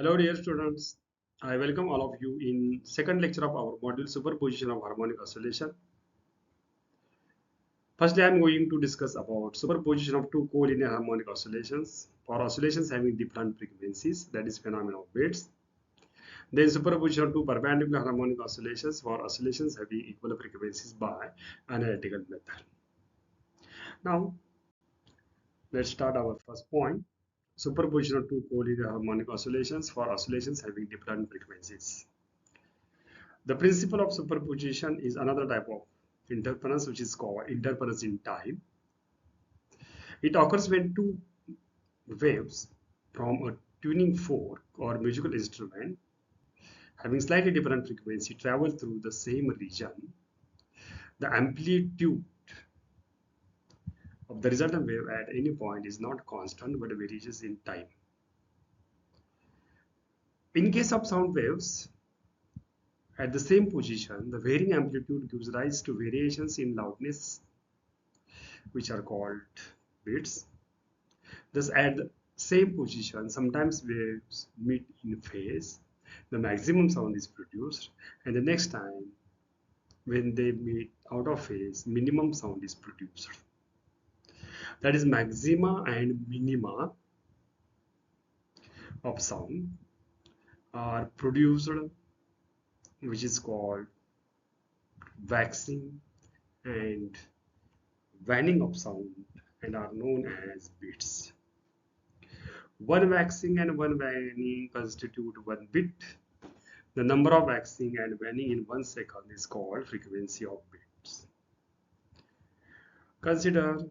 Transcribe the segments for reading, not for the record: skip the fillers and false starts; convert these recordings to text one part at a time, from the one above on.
Hello dear students, I welcome all of you in second lecture of our module Superposition of Harmonic Oscillation. Firstly, I am going to discuss about superposition of two collinear harmonic oscillations for oscillations having different frequencies, that is phenomenon of beats. Then superposition of two perpendicular harmonic oscillations for oscillations having equal frequencies by analytical method. Now, let's start our first point. Superposition of two collinear harmonic oscillations for oscillations having different frequencies. The principle of superposition is another type of interference which is called interference in time. It occurs when two waves from a tuning fork or musical instrument having slightly different frequency travel through the same region. The amplitude of the resultant wave at any point is not constant but varies in time. In case of sound waves, at the same position, the varying amplitude gives rise to variations in loudness, which are called beats. Thus, at the same position, sometimes waves meet in phase, the maximum sound is produced, and the next time, when they meet out of phase, minimum sound is produced. That is, maxima and minima of sound are produced, which is called waxing and waning of sound, and are known as beats. One waxing and one waning constitute one bit. The number of waxing and waning in 1 second is called frequency of bits. Consider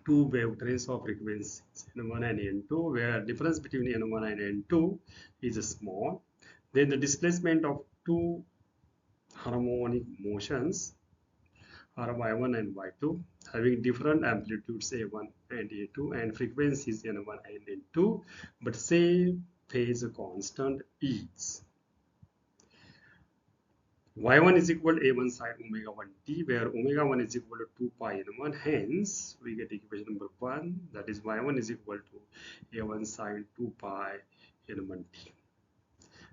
two wavetrains of frequencies N1 and N2, where difference between N1 and N2 is small. Then the displacement of two harmonic motions are Y1 and Y2, having different amplitudes A1 and A2 and frequencies N1 and N2, but same phase constant is. Y1 is equal to A1 sine omega 1t, where omega 1 is equal to 2 pi N1. Hence, we get equation number 1, that is Y1 is equal to A1 sine 2 pi N1t.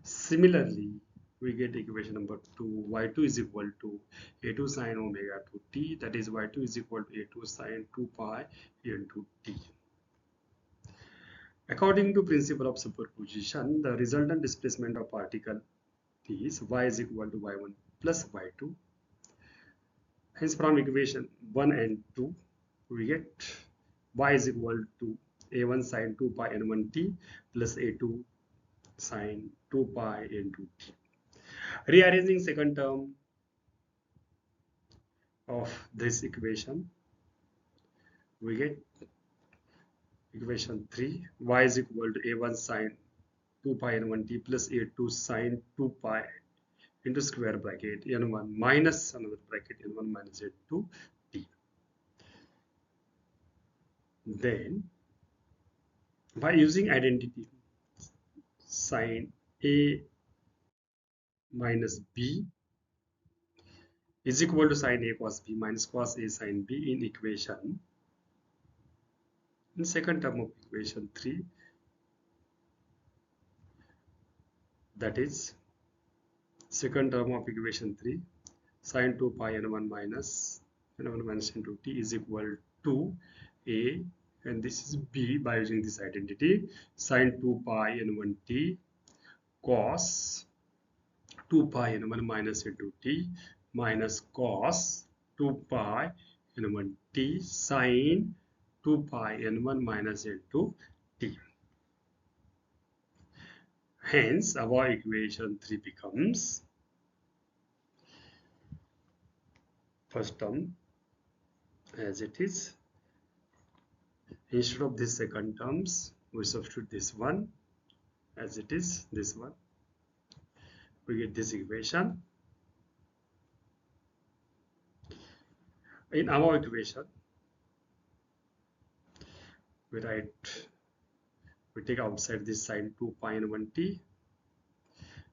Similarly, we get equation number 2, Y2 is equal to A2 sine omega 2t, that is Y2 is equal to A2 sine 2 pi into t. According to principle of superposition, the resultant displacement of particle is y is equal to y1 plus y2. Hence, from equation 1 and 2, we get y is equal to a1 sine 2 pi n1t plus a2 sine 2 pi into t. Rearranging second term of this equation, we get equation 3, y is equal to a1 sine 2 pi n1t plus a2 sine 2 pi into square bracket n1 minus another bracket n1 minus a2 t. Then, by using identity sine a minus b is equal to sine a cos b minus cos a sine b in equation, in second term of equation 3, that is second term of equation 3, sine 2 pi n1 minus into t is equal to a, and this is b by using this identity sine 2 pi n1 t cos 2 pi n1 minus into t minus cos 2 pi n1 t sine 2 pi n1 minus into t. Hence, our equation 3 becomes, first term as it is, instead of this second terms, we substitute this one as it is, this one. We get this equation. In our equation, we take outside this sine 2 pi n1 t.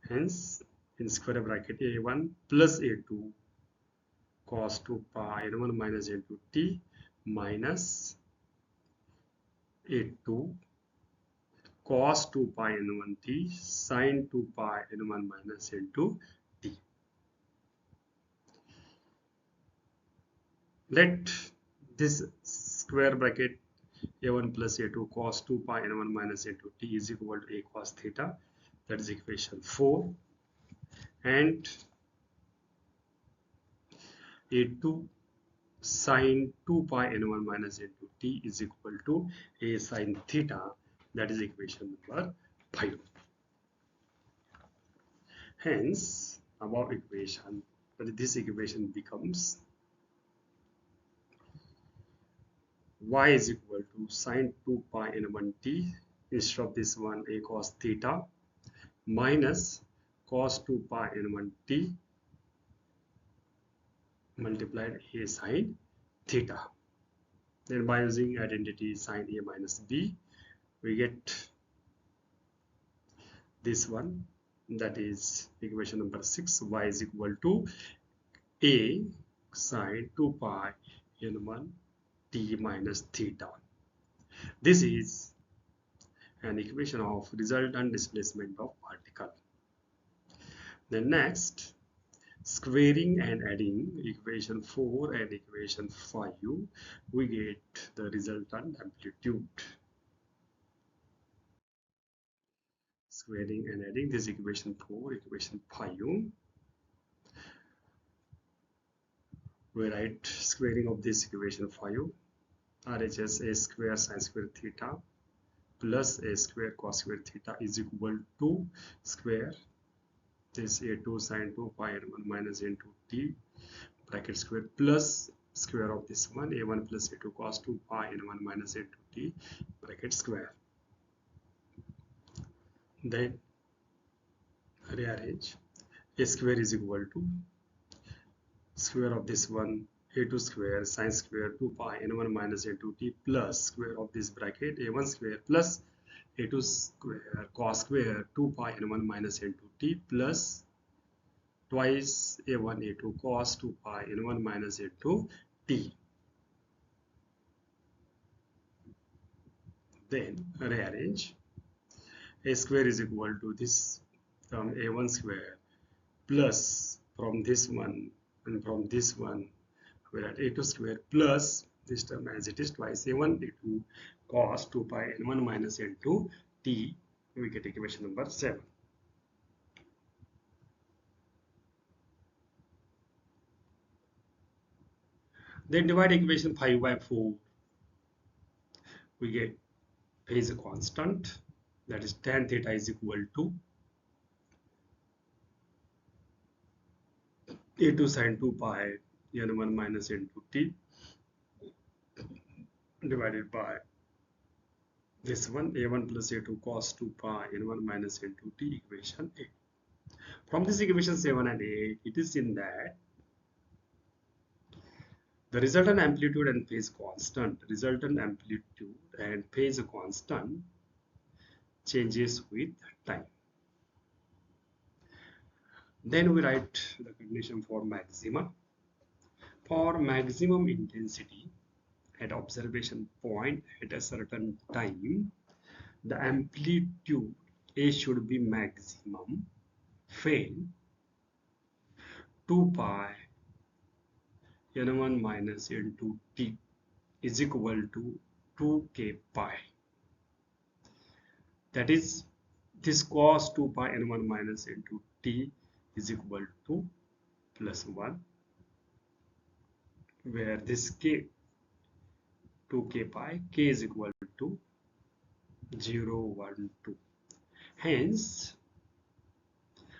Hence, in square bracket a1 plus a2 cos 2 pi n1 minus into t minus a2 cos 2 pi n1 t sin 2 pi n1 minus n2 t. Let this square bracket a1 plus a2 cos 2 pi n1 minus n2 t is equal to a cos theta. That is equation 4. And a2 sin 2 pi n1 minus n2 t is equal to a sin theta. That is equation number 5. Hence, above equation, this equation becomes y is equal to sin 2 pi n1 t, instead of this one a cos theta, minus cos 2 pi n1 t multiplied a sin theta. Then by using identity sin a minus b, we get this one, that is equation number 6. Y is equal to a sin 2 pi n1 t minus theta. This is an equation of resultant displacement of particle. Then next, squaring and adding equation 4 and equation 5, we get the resultant amplitude. Squaring and adding this equation 4, equation 5, we write squaring of this equation 5, RHS a square sin square theta plus a square cos square theta is equal to square this a2 sin 2 pi n1 minus n2 t bracket square plus square of this one a1 plus a2 cos 2 pi n1 minus n2 t bracket square. Then rearrange. A square is equal to square of this one a2 square sin square 2 pi n1 minus n2 t plus square of this bracket a1 square plus a2 square cos square 2 pi n1 minus n2 t plus twice a1 a2 cos 2 pi n1 minus n2 t. Then rearrange. A square is equal to this term a1 square plus from this one and from this one we write a2 square plus this term as it is twice a1 a2 cos 2 pi n1 minus n2 t. We get equation number 7. Then divide equation 5 by 4. We get phase constant, that is tan theta is equal to a2 sin 2 pi n1 minus n2 t divided by this one a1 plus a2 cos 2 pi n1 minus n2 t, equation 8. From this equation 7 and 8, it is seen that the resultant amplitude and phase constant changes with time. Then we write the condition for maxima. For maximum intensity at observation point at a certain time, the amplitude A should be maximum when 2 pi n1 minus n2 t is equal to 2k pi. That is, this cos 2 pi n1 minus n2 t is equal to plus 1, where this k 2k pi k is equal to 0, 1, 2. Hence,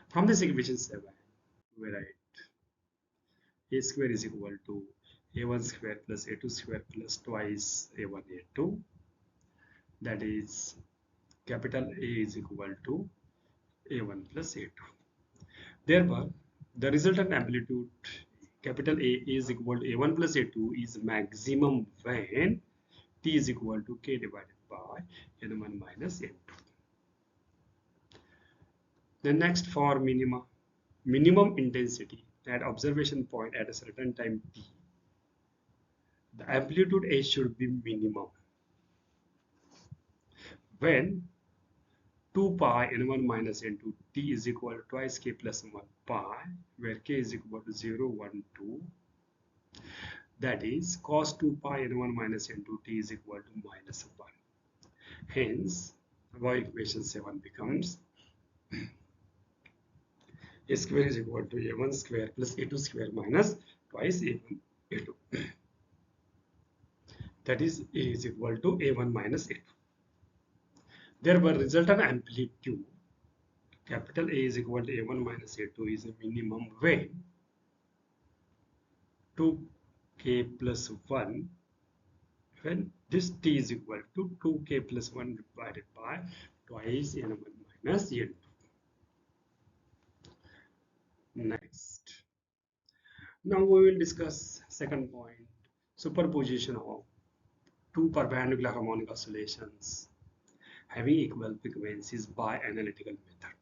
from this equation 7, we write a square is equal to a1 square plus a2 square plus twice a1 a2, that is capital A is equal to a1 plus a2. Therefore, the resultant amplitude capital A is equal to a1 plus a2 is maximum when t is equal to k divided by n1 minus n2. Then next, for minimum intensity at observation point at a certain time t, the amplitude A should be minimum when 2 pi n1 minus n2 t is equal to twice k plus 1 pi, where k is equal to 0, 1, 2. That is cos 2 pi n1 minus n2 t is equal to minus 1. Hence, our equation 7 becomes a square is equal to a1 square plus a2 square minus twice a1 a2. That is a is equal to a1 minus a2. Therefore, resultant amplitude capital A is equal to a1 minus a2 is a minimum when 2k plus 1, when this t is equal to 2k plus 1 divided by twice n1 minus n2. Next, now we will discuss second point, superposition of two perpendicular harmonic oscillations having equal frequencies by analytical method.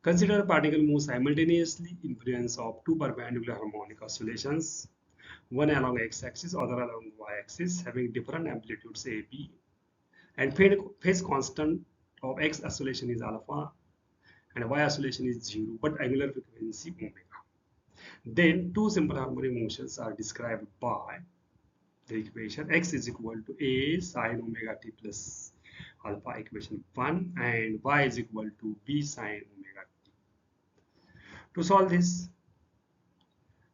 Consider a particle move simultaneously influence of two perpendicular harmonic oscillations, one along x-axis, other along y-axis, having different amplitudes a, b, and phase constant of x oscillation is alpha and y oscillation is 0, but angular frequency omega. Then two simple harmonic motions are described by the equation x is equal to a sine omega t plus alpha, equation 1, and y is equal to b sine omega t. To solve this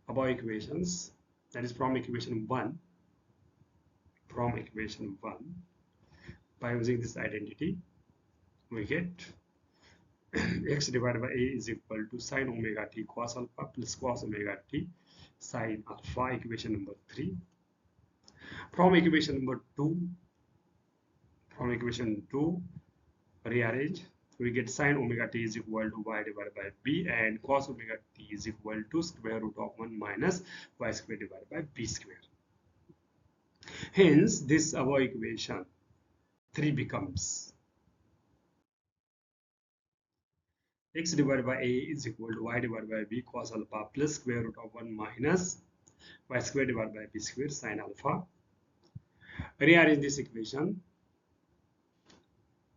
above equations, that is from equation 1, by using this identity, we get x divided by a is equal to sine omega t cos alpha plus cos omega t sine alpha, equation number 3. From equation number 2, rearrange, we get sine omega t is equal to y divided by b, and cos omega t is equal to square root of 1 minus y square divided by b square. Hence, this our equation 3 becomes x divided by a is equal to y divided by b cos alpha plus square root of 1 minus y square divided by b square sine alpha. Rearrange this equation.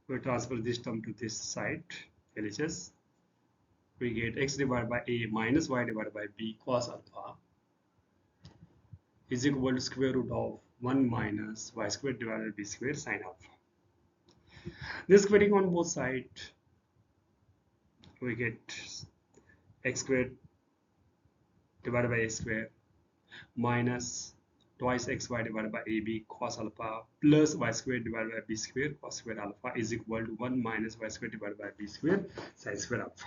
We transfer this term to this side, LHS. We get x divided by a minus y divided by b cos alpha is equal to square root of 1 minus y square divided by b square sine alpha. This squaring on both sides, we get x squared divided by a square minus twice xy divided by ab cos alpha plus y square divided by b square cos square alpha is equal to 1 minus y square divided by b square sin square alpha.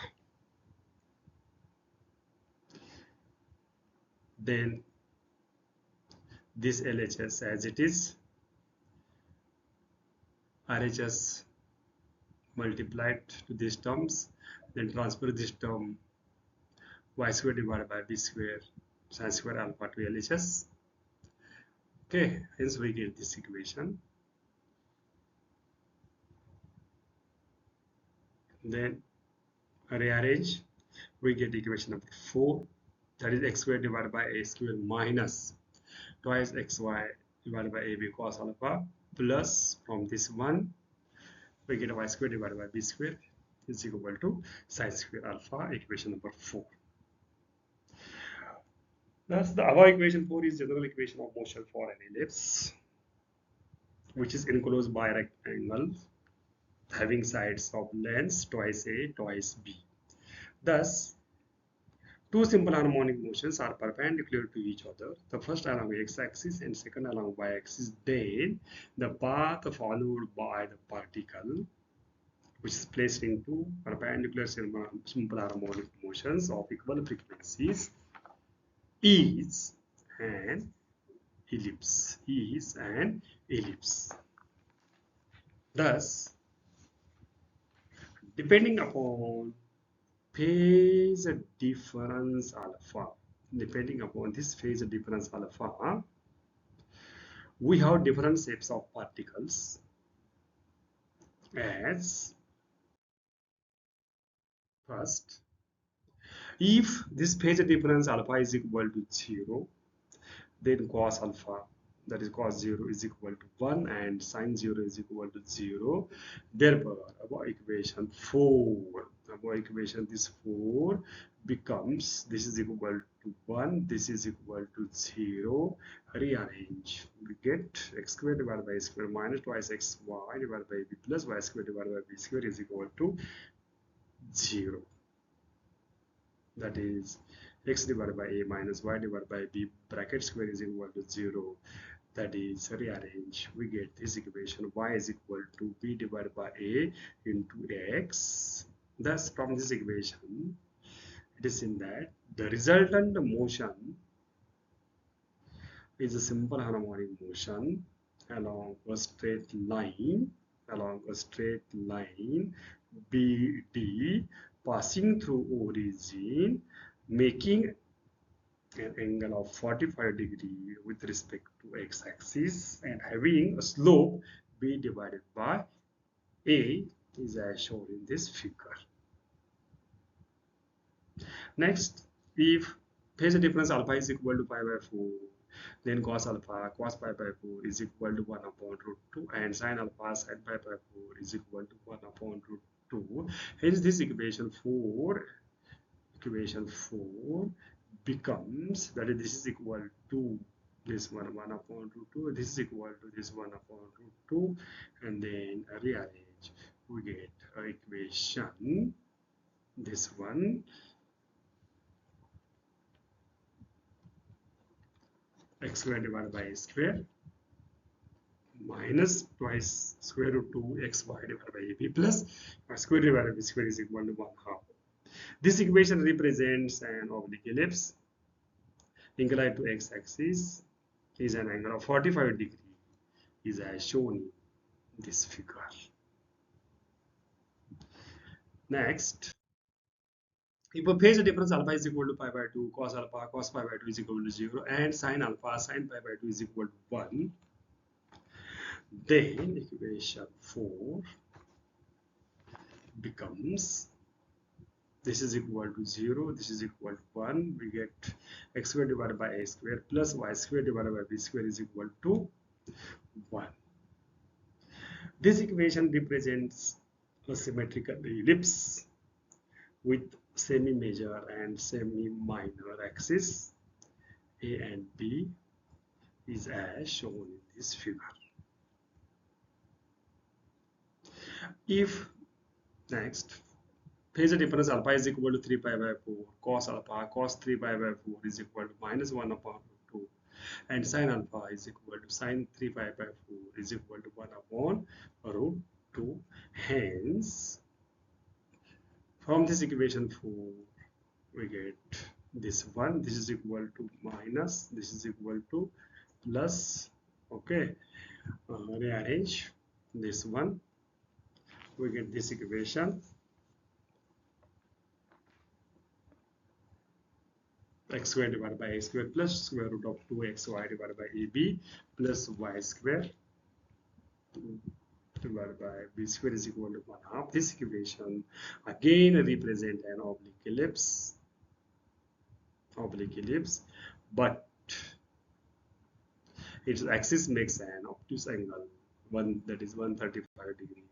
Then this LHS as it is, RHS multiplied to these terms, then transfer this term y square divided by b square sin square alpha to LHS. Okay, hence we get this equation. Then rearrange, we get equation number 4, that is x square divided by a square minus twice xy divided by ab cos alpha plus from this one we get y square divided by b square is equal to sin square alpha, equation number 4. Thus, the above equation 4 is general equation of motion for an ellipse, which is enclosed by a rectangle having sides of lengths twice a twice b. Thus, two simple harmonic motions are perpendicular to each other, the first along x-axis and second along y-axis. Then the path followed by the particle, which is placed into perpendicular simple harmonic motions of equal frequencies, is an ellipse. Thus, depending upon phase difference alpha, we have different shapes of particles as first, if this phase difference alpha is equal to 0, then cos alpha, that is cos 0 is equal to 1 and sin 0 is equal to 0. Therefore, our equation 4, this 4 becomes, this is equal to 1, this is equal to 0. Rearrange, we get x squared divided by a square minus twice xy divided by b plus y squared divided by b square is equal to 0. That is x divided by a minus y divided by b bracket square is equal to 0. That is, rearrange, we get this equation y is equal to b divided by a into x. Thus, from this equation, it is seen that the resultant motion is a simple harmonic motion along a straight line, BD, passing through origin, making an angle of 45 degree with respect to x-axis and having a slope b divided by a is as shown in this figure. Next, if phase difference alpha is equal to pi by 4, then cos alpha cos pi by 4 is equal to 1 upon root 2 and sin alpha sin pi by 4 is equal to 1 upon root 2. Hence this equation 4 becomes, that is, this is equal to this 1 upon root 2, this is equal to this 1 upon root 2, and then rearrange, we get equation, this one, x square divided by a square minus twice square root 2 xy divided by ab plus square divided by b square is equal to 1/2. This equation represents an oblique ellipse inclined to x-axis is an angle of 45 degree is as shown in this figure. Next, if a phase difference alpha is equal to pi by 2, cos alpha cos pi by 2 is equal to 0 and sin alpha sin pi by 2 is equal to 1, then equation 4 becomes, this is equal to 0, this is equal to 1, we get x square divided by a square plus y square divided by b square is equal to 1. This equation represents a symmetrical ellipse with semi-major and semi-minor axis. A and B is as shown in this figure. If next phase difference alpha is equal to 3 pi by 4, cos alpha cos 3 pi by 4 is equal to minus 1 upon root 2 and sin alpha is equal to sin 3 pi by 4 is equal to 1 upon root 2. Hence, from this equation 4, we get this one, this is equal to minus, this is equal to plus, okay, rearrange this one, we get this equation, x square divided by a square plus square root of 2xy divided by ab plus y square divided by b square is equal to 1/2. This equation again represent an oblique ellipse, but its axis makes an obtuse angle, one that is 135 degree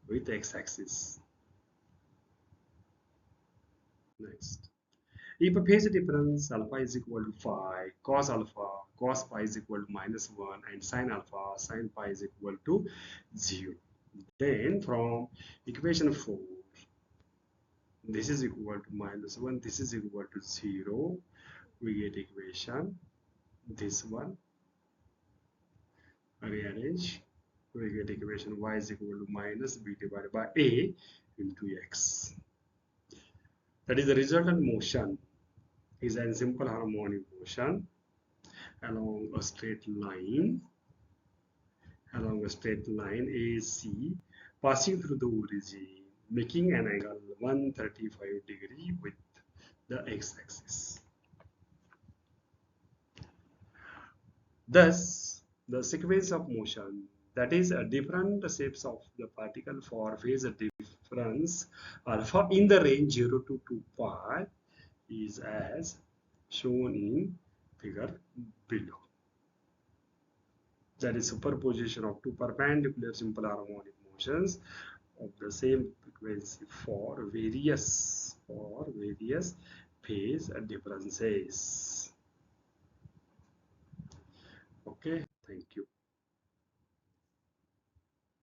with x-axis. Next, if a phase difference alpha is equal to phi, cos alpha cos pi is equal to -1 and sin alpha sin pi is equal to 0, then from equation 4, this is equal to -1, this is equal to 0, we get equation, this one, rearrange, we get equation y is equal to minus b divided by a into x. That is, the resultant motion is a simple harmonic motion along a straight line, AC, passing through the origin, making an angle 135 degree with the x-axis. Thus, the sequence of motion, that is different shapes of the particle for phase difference alpha in the range 0 to 2 pi is as shown in figure below. That is superposition of two perpendicular simple harmonic motions of the same frequency for various phase differences. Okay, thank you.